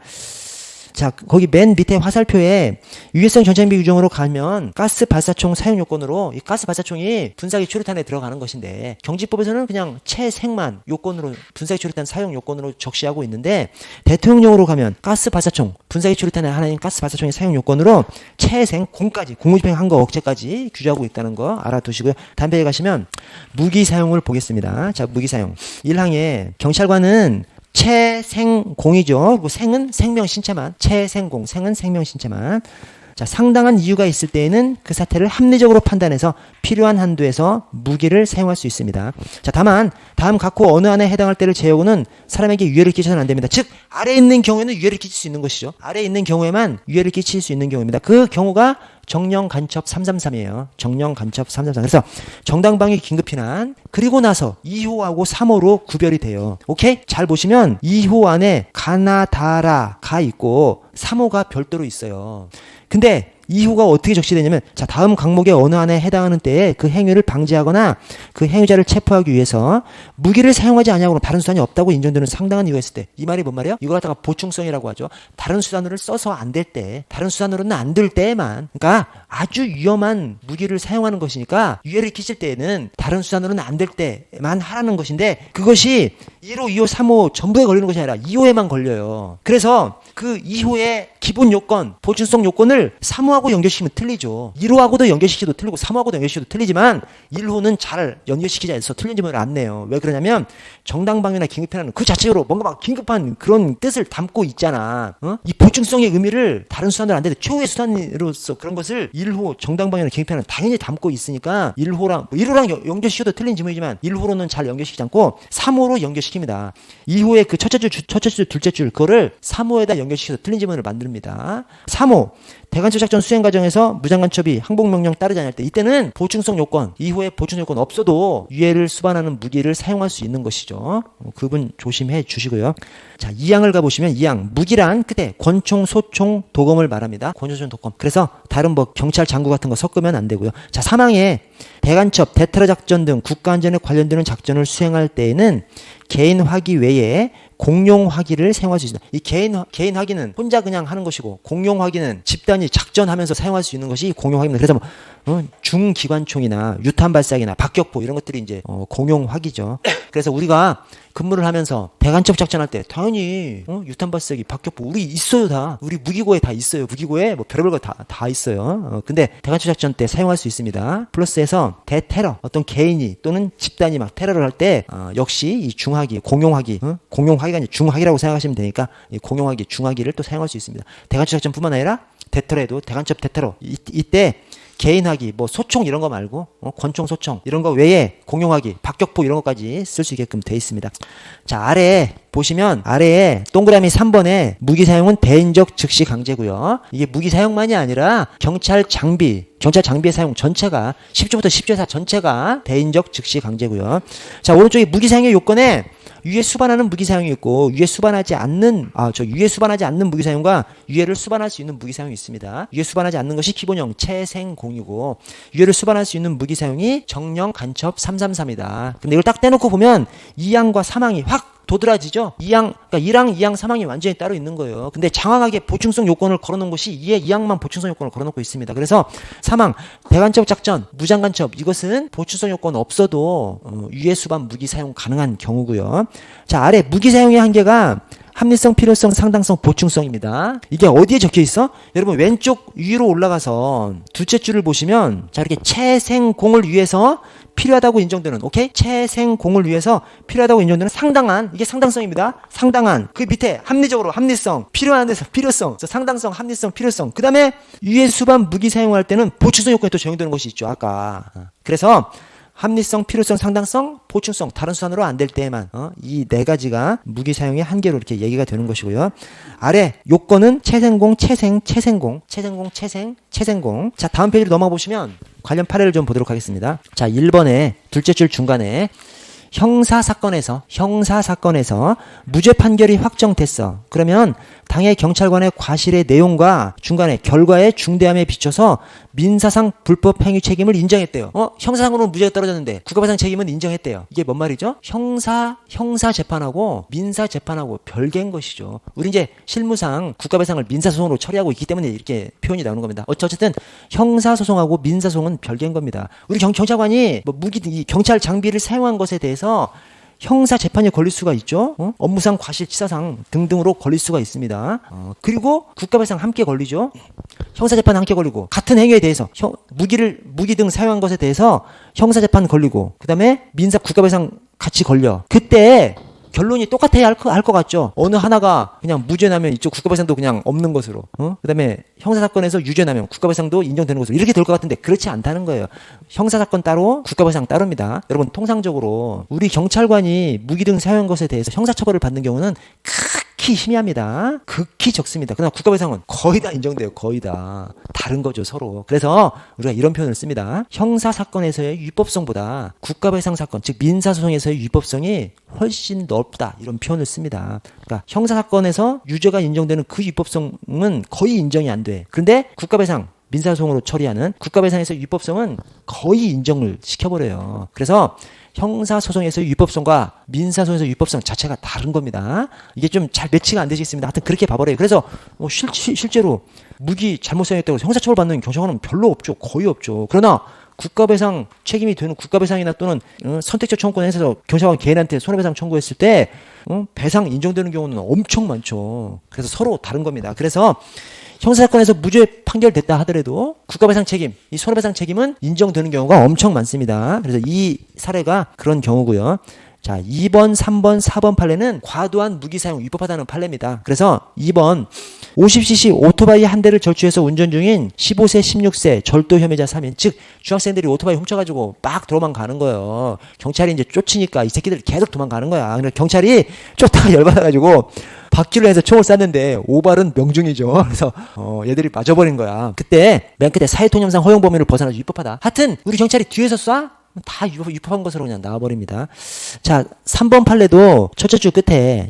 자, 거기 맨 밑에 화살표에 유해성 전장비 규정으로 가면 가스 발사총 사용 요건으로 이 가스 발사총이 분사기 초리탄에 들어가는 것인데 경지법에서는 그냥 채생만 요건으로 분사기 초리탄 사용 요건으로 적시하고 있는데 대통령령으로 가면 가스 발사총 분사기 초리탄의 하나인 가스 발사총의 사용 요건으로 채생 공까지 공무집행 한거 억제까지 규정하고 있다는 거 알아두시고요. 다음 페이지에 가시면 무기 사용을 보겠습니다. 자, 무기 사용 1항에 경찰관은 채생공이죠. 그리고 생은 생명신체만. 채생공. 생은 생명신체만. 자, 상당한 이유가 있을 때에는 그 사태를 합리적으로 판단해서 필요한 한도에서 무기를 사용할 수 있습니다. 자, 다만 다음 각호 어느 안에 해당할 때를 제외하고는 사람에게 유해를 끼쳐서는 안 됩니다. 즉 아래에 있는 경우에는 유해를 끼칠 수 있는 것이죠. 아래에 있는 경우에만 유해를 끼칠 수 있는 경우입니다. 그 경우가 정령 간첩 333이에요. 정령 간첩 333. 그래서 정당방위 긴급피난 그리고 나서 2호하고 3호로 구별이 돼요. 오케이? 잘 보시면 2호 안에 가나다라가 있고 3호가 별도로 있어요. 근데 2호가 어떻게 적시되냐면 자, 다음 항목의 어느 안에 해당하는 때에 그 행위를 방지하거나 그 행위자를 체포하기 위해서 무기를 사용하지 아니하고 다른 수단이 없다고 인정되는 상당한 이유가 있을 때. 이 말이 뭔 말이에요? 이걸 갖다가 보충성이라고 하죠. 다른 수단으로 써서 안 될 때, 다른 수단으로는 안 될 때에만, 그러니까 아주 위험한 무기를 사용하는 것이니까 유해를 끼칠 때에는 다른 수단으로는 안 될 때만 하라는 것인데 그것이 1호, 2호, 3호 전부에 걸리는 것이 아니라 2호에만 걸려요. 그래서 그 2호의 기본 요건, 보충성 요건을 3호하고 연결시키면 틀리죠. 1호하고도 연결시켜도 틀리고 3호하고도 연결시켜도 틀리지만 1호는 잘 연결시키지 않아서 틀린 점을 안 내요. 왜 그러냐면 정당방위나 긴급피난은 그 자체로 뭔가 막 긴급한 그런 뜻을 담고 있잖아. 이 보충성의 의미를 다른 수단으로 안 되는데 최후의 수단으로서 그런 것을 1호 정당방위나 긴급피난은 당연히 담고 있으니까 1호랑 연결시켜도 틀린 지문이지만 1호로는 잘 연결시키지 않고 3호로 연결시킵니다. 2호의 그 첫째 줄, 둘째 줄 그거를 3호에다 연결시켜서 틀린 지문을 만듭니다. 3호 대간첩 작전 수행 과정에서 무장간첩이 항복명령 따르지 않을 때 이때는 보충성 요건, 2호의 보충 요건 없어도 유해를 수반하는 무기를 사용할 수 있는 것이죠. 그분 조심해 주시고요. 자, 2항을 가보시면 2항 무기란 끝에 권총, 소총, 도검을 말합니다. 권총, 소총, 도검. 그래서 다른 뭐 경찰 장구 같은 거 섞으면 안 되고요. 자, 3항에 대간첩, 대테러 작전 등 국가안전에 관련되는 작전을 수행할 때에는 개인 화기 외에 공용 화기를 사용할 수 있습니다. 이 개인 화기는 혼자 그냥 하는 것이고 공용 화기는 집단이 작전하면서 사용할 수 있는 것이 공용 화기입니다. 그래서 뭐 중기관총이나 유탄 발사기나 박격포 이런 것들이 이제 공용 화기죠. 그래서 우리가 근무를 하면서 대간첩 작전할 때 당연히 유탄 발사기, 박격포 우리 있어요 다. 우리 무기고에 다 있어요. 무기고에 뭐 별의별 거 다 있어요. 근데 대간첩 작전 때 사용할 수 있습니다. 플러스해서 대테러 어떤 개인이 또는 집단이 막 테러를 할 때 역시 이 중화기, 공용화기, 공용화기가 아니라 중화기라고 생각하시면 되니까 이 공용화기, 중화기를 또 사용할 수 있습니다. 대간첩 작전뿐만 아니라 대테러에도 대간첩 대테러 이때 개인화기, 뭐 소총 이런 거 말고 권총, 소총 이런 거 외에 공용화기, 박격포 이런 것까지 쓸 수 있게끔 돼 있습니다. 자, 아래에 보시면 아래에 동그라미 3번에 무기 사용은 대인적 즉시 강제고요. 이게 무기 사용만이 아니라 경찰 장비의 사용 전체가 10조부터 10조에서 전체가 대인적 즉시 강제고요. 자, 오른쪽에 무기 사용의 요건에 유해 수반하는 무기 사용이 있고 유해 수반하지 않는 무기 사용과 유해를 수반할 수 있는 무기 사용이 있습니다. 유해 수반하지 않는 것이 기본형 채생공이고 유해를 수반할 수 있는 무기 사용이 정령 간첩 333이다. 근데 이걸 딱 떼놓고 보면 2항과 3항이 확 도드라지죠. 2항, 그러니까 1항, 2항, 3항이 완전히 따로 있는 거예요. 근데 장황하게 보충성 요건을 걸어놓은 것이 2항만 보충성 요건을 걸어놓고 있습니다. 그래서 3항, 대간첩 작전, 무장간첩 이것은 보충성 요건 없어도 유해 수반 무기 사용 가능한 경우고요. 자, 아래 무기 사용의 한계가 합리성, 필요성, 상당성, 보충성입니다. 이게 어디에 적혀 있어? 여러분 왼쪽 위로 올라가서 둘째 줄을 보시면 자, 이렇게 채생공을 위해서 필요하다고 인정되는, 오케이? 채생공을 위해서 필요하다고 인정되는 상당한, 이게 상당성입니다. 상당한. 그 밑에 합리적으로, 합리성, 필요한 데서 필요성, 상당성, 합리성, 필요성. 그 다음에 유해 수반 무기 사용할 때는 보충성 요건이 또 적용되는 것이 있죠. 아까. 그래서 합리성, 필요성, 상당성, 보충성, 다른 수단으로 안 될 때에만 이 네 가지가 무기 사용의 한계로 이렇게 얘기가 되는 것이고요. 아래 요건은 채생공, 채생공. 자, 다음 페이지로 넘어가 보시면 관련 판례를 좀 보도록 하겠습니다. 자, 1번에 둘째 줄 중간에 형사사건에서 무죄 판결이 확정됐어. 그러면 당해 경찰관의 과실의 내용과 중간에 결과의 중대함에 비춰서 민사상 불법 행위 책임을 인정했대요. 형사상으로는 무죄가 떨어졌는데 국가배상 책임은 인정했대요. 이게 뭔 말이죠? 형사 재판하고 민사 재판하고 별개인 것이죠. 우리 이제 실무상 국가배상을 민사소송으로 처리하고 있기 때문에 이렇게 표현이 나오는 겁니다. 어쨌든 형사소송하고 민사소송은 별개인 겁니다. 우리 경찰관이 뭐 이 경찰 장비를 사용한 것에 대해서 형사 재판에 걸릴 수가 있죠. 업무상 과실치사상 등등으로 걸릴 수가 있습니다. 그리고 국가배상 함께 걸리죠. 형사 재판 함께 걸리고 같은 행위에 대해서 무기 등 사용한 것에 대해서 형사 재판 걸리고 그다음에 민사 국가배상 같이 걸려. 그때 결론이 똑같아야 할 것 같죠. 어느 하나가 그냥 무죄 나면 이쪽 국가배상도 그냥 없는 것으로, 그다음에 형사사건에서 유죄 나면 국가배상도 인정되는 것으로 이렇게 될 것 같은데 그렇지 않다는 거예요. 형사사건 따로, 국가배상 따로입니다. 여러분 통상적으로 우리 경찰관이 무기 등 사용한 것에 대해서 형사처벌을 받는 경우는 극히 희미합니다. 극히 적습니다. 그러나 국가배상은 거의 다 인정돼요. 거의 다. 다른 거죠, 서로. 그래서 우리가 이런 표현을 씁니다. 형사사건에서의 위법성보다 국가배상 사건, 즉 민사소송에서의 위법성이 훨씬 넓다. 이런 표현을 씁니다. 그러니까 형사사건에서 유죄가 인정되는 그 위법성은 거의 인정이 안 돼. 그런데 국가배상, 민사소송으로 처리하는 국가배상에서의 위법성은 거의 인정을 시켜버려요. 그래서 형사소송에서의 위법성과 민사소송에서의 위법성 자체가 다른 겁니다. 이게 좀 잘 매치가 안 되시겠습니다. 하여튼 그렇게 봐버려요. 그래서 실제로 무기 잘못 사용했다고 형사처벌 받는 경찰관은 별로 없죠. 거의 없죠. 그러나 국가배상 책임이 되는 국가배상이나 또는 선택적 청구권에 해서 경찰관 개인한테 손해배상 청구했을 때 배상 인정되는 경우는 엄청 많죠. 그래서 서로 다른 겁니다. 그래서 형사사건에서 무죄 판결됐다 하더라도 국가배상 책임, 이 손해배상 책임은 인정되는 경우가 엄청 많습니다. 그래서 이 사례가 그런 경우고요. 자, 2번, 3번, 4번 판례는 과도한 무기 사용 위법하다는 판례입니다. 그래서 2번 50cc 오토바이 한 대를 절주해서 운전 중인 15세, 16세 절도 혐의자 3인, 즉 중학생들이 오토바이 훔쳐가지고 막 도망가는 거예요. 경찰이 이제 쫓으니까 이 새끼들 계속 도망가는 거야. 그래서 경찰이 쫓다가 열받아가지고 바퀴로 해서 총을 쐈는데 오발은 명중이죠. 그래서 얘들이 맞아버린 거야. 그때 맨 끝에 사회통념상 허용 범위를 벗어나서 위법하다. 하여튼 우리 경찰이 뒤에서 쏴? 다 유법한 것으로 그냥 나와버립니다. 자, 3번 판례도 첫째 줄 끝에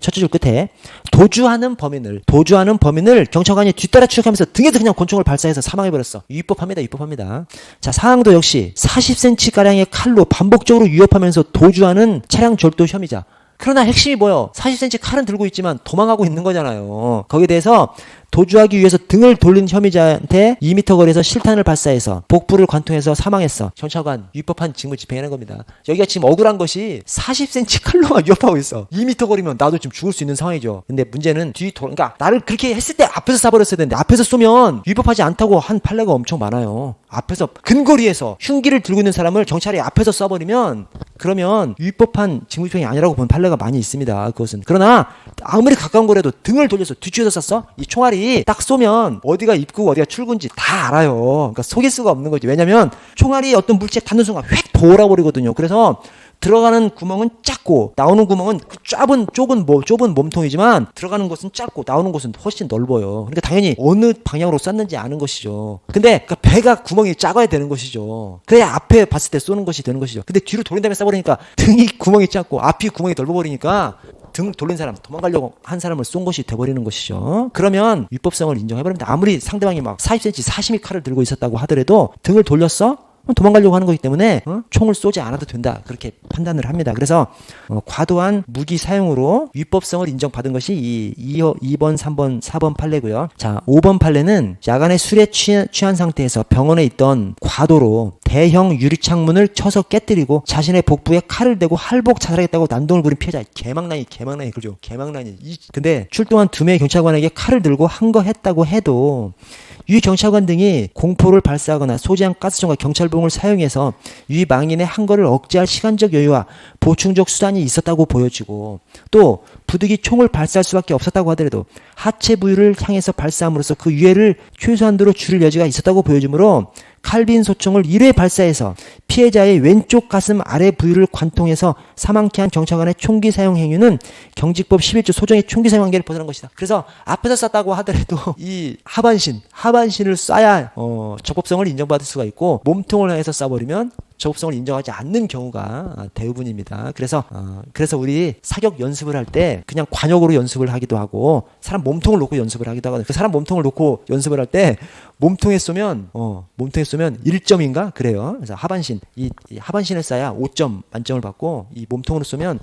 도주하는 범인을 경찰관이 뒤따라 추격하면서 등에서 그냥 권총을 발사해서 사망해버렸어. 위법합니다. 자, 사항도 역시 40cm가량의 칼로 반복적으로 위협하면서 도주하는 차량 절도 혐의자. 그러나 핵심이 뭐예요? 40cm 칼은 들고 있지만 도망가고 있는 거잖아요. 거기에 대해서 도주하기 위해서 등을 돌린 혐의자한테 2m 거리에서 실탄을 발사해서 복부를 관통해서 사망했어. 경찰관 위법한 직무 집행하는 겁니다. 여기가 지금 억울한 것이 40cm 칼로만 위협하고 있어. 2m 거리면 나도 지금 죽을 수 있는 상황이죠. 근데 문제는 그러니까 나를 그렇게 했을 때 앞에서 쏴버렸어야 되는데 앞에서 쏘면 위법하지 않다고 한 판례가 엄청 많아요. 앞에서 근거리에서 흉기를 들고 있는 사람을 경찰이 앞에서 쏴버리면 그러면 위법한 직무 집행이 아니라고 보는 판례가 많이 있습니다. 그것은. 그러나 아무리 가까운 거라도 등을 돌려서 뒤쪽에서 쐈어? 이 총알이 딱 쏘면 어디가 입구고 어디가 출구인지 다 알아요. 그러니까 속일 수가 없는 거지. 왜냐면 총알이 어떤 물체에 닿는 순간 휙 돌아버리거든요. 그래서 들어가는 구멍은 작고 나오는 구멍은 좁은 몸통이지만 들어가는 곳은 작고 나오는 곳은 훨씬 넓어요. 그러니까 당연히 어느 방향으로 쐈는지 아는 것이죠. 근데 그 배가 구멍이 작아야 되는 것이죠. 그래야 앞에 봤을 때 쏘는 것이 되는 것이죠. 근데 뒤로 돌린 다음에 쏴버리니까 등이 구멍이 작고 앞이 구멍이 넓어버리니까 등 돌린 사람, 도망가려고 한 사람을 쏜 것이 돼버리는 것이죠. 그러면 위법성을 인정해버립니다. 아무리 상대방이 막 40cm, 40mm 칼을 들고 있었다고 하더라도 등을 돌렸어? 도망가려고 하는 거기 때문에 총을 쏘지 않아도 된다. 그렇게 판단을 합니다. 그래서 과도한 무기 사용으로 위법성을 인정받은 것이 2번, 3번, 4번 판례고요. 자, 5번 판례는 야간에 술에 취한 상태에서 병원에 있던 과도로 대형 유리창문을 쳐서 깨뜨리고 자신의 복부에 칼을 대고 할복 자살하겠다고 난동을 부린 피해자. 개망나니 그죠? 개망나니. 근데 출동한 2명의 경찰관에게 칼을 들고 한 거 했다고 해도 유해 경찰관 등이 공포를 발사하거나 소지한 가스총과 경찰봉을 사용해서 유해 망인의 항거를 억제할 시간적 여유와 보충적 수단이 있었다고 보여지고, 또 부득이 총을 발사할 수밖에 없었다고 하더라도 하체 부위를 향해서 발사함으로써 그 유해를 최소한도로 줄일 여지가 있었다고 보여지므로 칼빈 소총을 1회 발사해서 피해자의 왼쪽 가슴 아래 부위를 관통해서 사망케 한 경찰관의 총기 사용 행위는 경직법 11조 소정의 총기 사용 한계를 벗어난 것이다. 그래서 앞에서 쐈다고 하더라도 이 하반신을 쏴야 적법성을 인정받을 수가 있고, 몸통을 향해서 쏴버리면 적법성을 인정하지 않는 경우가 대부분입니다. 그래서 우리 사격 연습을 할 때 그냥 관역으로 연습을 하기도 하고, 사람 몸통을 놓고 연습을 하기도 하거든요. 그 사람 몸통을 놓고 연습을 할 때 몸통에 쏘면 1점인가 그래요. 그래서 이 하반신에 쏴야 5점 만점을 받고, 이 몸통으로 쏘면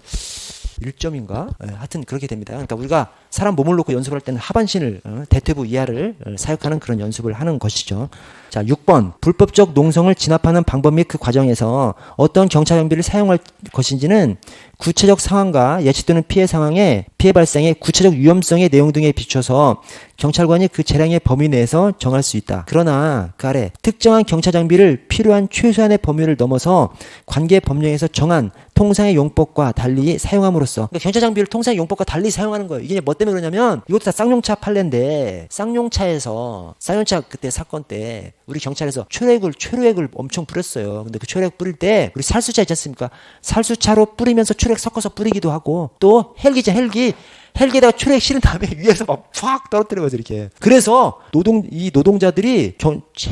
1점인가? 하여튼 그렇게 됩니다. 그러니까 우리가 사람 몸을 놓고 연습을 할 때는 하반신을 대퇴부 이하를 사육하는 그런 연습을 하는 것이죠. 자, 6번. 불법적 농성을 진압하는 방법 및 그 과정에서 어떤 경찰 장비를 사용할 것인지는 구체적 상황과 예측되는 피해 상황에 피해 발생의 구체적 위험성의 내용 등에 비춰서 경찰관이 그 재량의 범위 내에서 정할 수 있다. 그러나 그 아래 특정한 경찰 장비를 필요한 최소한의 범위를 넘어서 관계 법령에서 정한 통상의 용법과 달리 사용함으로써, 그러니까 경찰 장비를 통상의 용법과 달리 사용하는 거예요. 이게 뭐 때문에 그러냐면 이것도 다 쌍용차 판례인데, 쌍용차 그때 사건 때 우리 경찰에서 최루액을 엄청 뿌렸어요. 근데 그 최루액 뿌릴 때 우리 살수차 있지 않습니까? 살수차로 뿌리면서 최루액 섞어서 뿌리기도 하고, 또 헬기에다가 최루액 실은 다음에 위에서 막 팍 떨어뜨려 가지고 이렇게. 그래서 노동자들이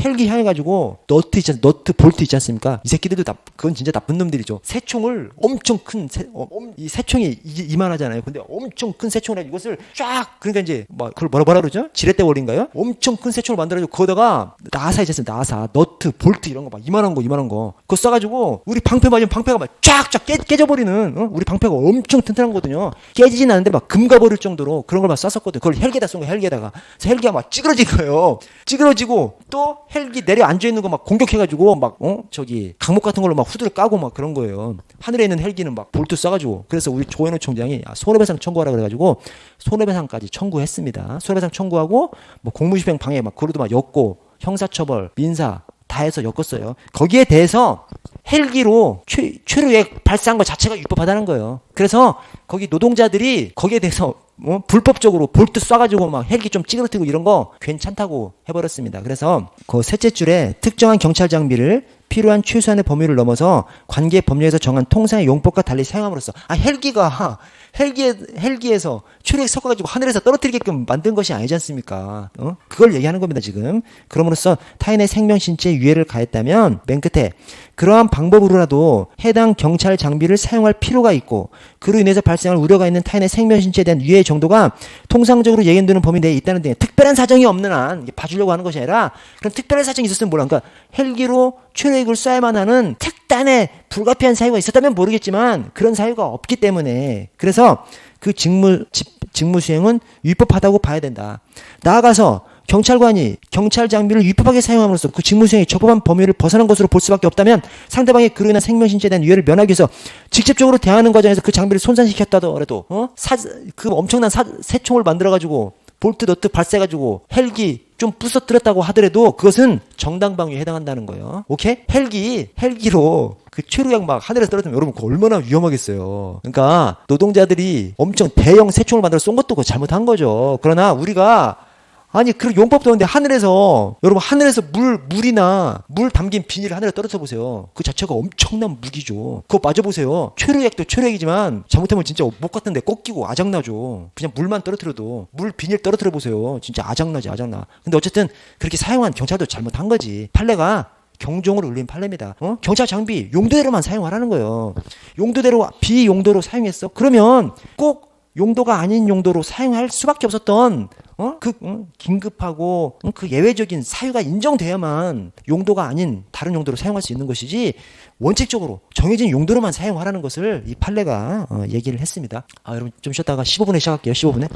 헬기 향해 가지고 너트 볼트 있지 않습니까? 이 새끼들도 그건 진짜 나쁜 놈들이죠. 새총을 엄청 큰 이 새총이 이만하잖아요. 근데 엄청 큰 새총을 해가지고 이것을 쫙, 그러니까 이제 막 그걸 뭐라 그러죠? 지렛대 원리인가요? 엄청 큰 새총을 만들어가지고 거기다가 나사 있지 않습니까? 나사, 너트, 볼트 이런 거 막 이만한 거 그거 써가지고 우리 방패 맞으면 방패가 막 쫙쫙 깨져버리는, 우리 방패가 엄청 튼튼한 거거든요. 깨지진 않는데 막 금가버릴 정도로 그런 걸 막 쐈었거든요. 그걸 헬기에다 쏜 거예요. 그래서 헬기가 막 찌그러진 거예요. 찌그러지고 또 헬기 내려 앉아있는 거 막 공격해가지고 막 강목 같은 걸로 막 후드를 까고 막 그런 거예요. 하늘에 있는 헬기는 막 볼트 쏴가지고. 그래서 우리 조현우 총장이 손해배상 청구하라 그래가지고 손해배상까지 청구했습니다. 손해배상 청구하고 뭐 공무집행 방해 막 그러도 막 엮고, 형사처벌, 민사 다 해서 엮었어요. 거기에 대해서 헬기로 최루액 발사한 것 자체가 위법하다는 거예요. 그래서 거기 노동자들이 거기에 대해서 불법적으로 볼트 쏴가지고 막 헬기 좀 찌그러뜨리고 이런 거 괜찮다고 해버렸습니다. 그래서 그 셋째 줄에 특정한 경찰 장비를 필요한 최소한의 범위를 넘어서 관계 법령에서 정한 통상의 용법과 달리 사용함으로써, 헬기에서 최루액 섞어가지고 하늘에서 떨어뜨리게끔 만든 것이 아니지 않습니까? 그걸 얘기하는 겁니다, 지금. 그럼으로써 타인의 생명, 신체에 유해를 가했다면, 맨 끝에 그러한 방법으로라도 해당 경찰 장비를 사용할 필요가 있고, 그로 인해서 발생할 우려가 있는 타인의 생명, 신체에 대한 유해의 정도가 통상적으로 예견되는 범위 내에 있다는 등 특별한 사정이 없는 한, 봐주려고 하는 것이 아니라, 그런 특별한 사정이 있었으면 뭐라, 그러니까 헬기로 최루액을 쏴야만 하는 특단의 불가피한 사유가 있었다면 모르겠지만 그런 사유가 없기 때문에, 그래서 그 직무 수행은 위법하다고 봐야 된다. 나아가서 경찰관이 경찰 장비를 위법하게 사용함으로써 그 직무 수행이 적법한 범위를 벗어난 것으로 볼 수밖에 없다면, 상대방의 그로 인한 생명 신체에 대한 유해를 면하기 위해서 직접적으로 대하는 과정에서 그 장비를 손상시켰다더라도 그 엄청난 새총을 만들어가지고 볼트 너트 발사해가지고 헬기 좀 부서뜨렸다고 하더라도 그것은 정당방위에 해당한다는 거예요. 오케이? 헬기로 그 최루액 막 하늘에서 떨어지면 여러분 그거 얼마나 위험하겠어요. 그러니까 노동자들이 엄청 대형 새총을 만들어 쏜 것도 그거 잘못한 거죠. 그러나 우리가 그런 용법도 없는데 여러분 하늘에서 물이나 물 담긴 비닐을 하늘에 떨어져 보세요. 그 자체가 엄청난 무기죠. 그거 맞아보세요. 최루액도 최루액이지만 잘못하면 진짜 목 같은 데 꺾이고 아작나죠. 그냥 물만 떨어뜨려도, 물 비닐 떨어뜨려 보세요. 진짜 아작나. 근데 어쨌든 그렇게 사용한 경찰도 잘못한 거지. 판례가 경종으로 울린 판례입니다. 경찰 장비 용도대로만 사용하라는 거예요. 용도대로 비용도로 사용했어? 그러면 꼭 용도가 아닌 용도로 사용할 수밖에 없었던 긴급하고 그 예외적인 사유가 인정돼야만 용도가 아닌 다른 용도로 사용할 수 있는 것이지, 원칙적으로 정해진 용도로만 사용하라는 것을 이 판례가 얘기를 했습니다. 여러분 좀 쉬었다가 15분에 시작할게요. 15분에.